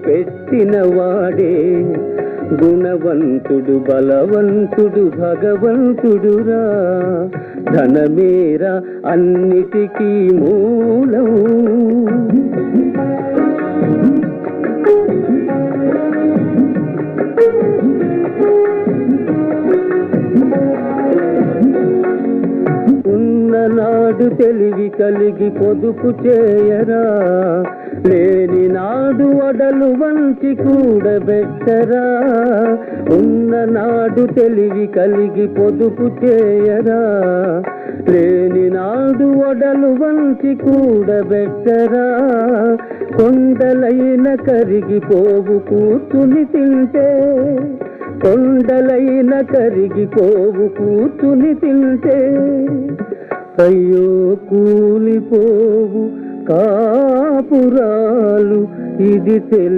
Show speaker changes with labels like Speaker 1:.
Speaker 1: పెట్టిన వాడే గుణవంతుడు బలవంతుడు భగవంతుడురా. ధనమేరా అన్నిటికీ మూలం. ఉన్ననాడు తెలివి కలిగి పొదుపు చేయరా, లేని నాడు ఒడలు వంచి కూడబెట్టరా. ఉన్ననాడు తెలివి కలిగి పొదుపు చేయరా, లేని నాడు ఒడలు వంచి కూడబెట్టరా. కొండలైన కరిగిపోవు కూర్చుని తింటే, కొండలైన కరిగిపోవు కూర్చుని తింటే. అయ్యో కూలిపోవు కాపురాలు ఇది తెలి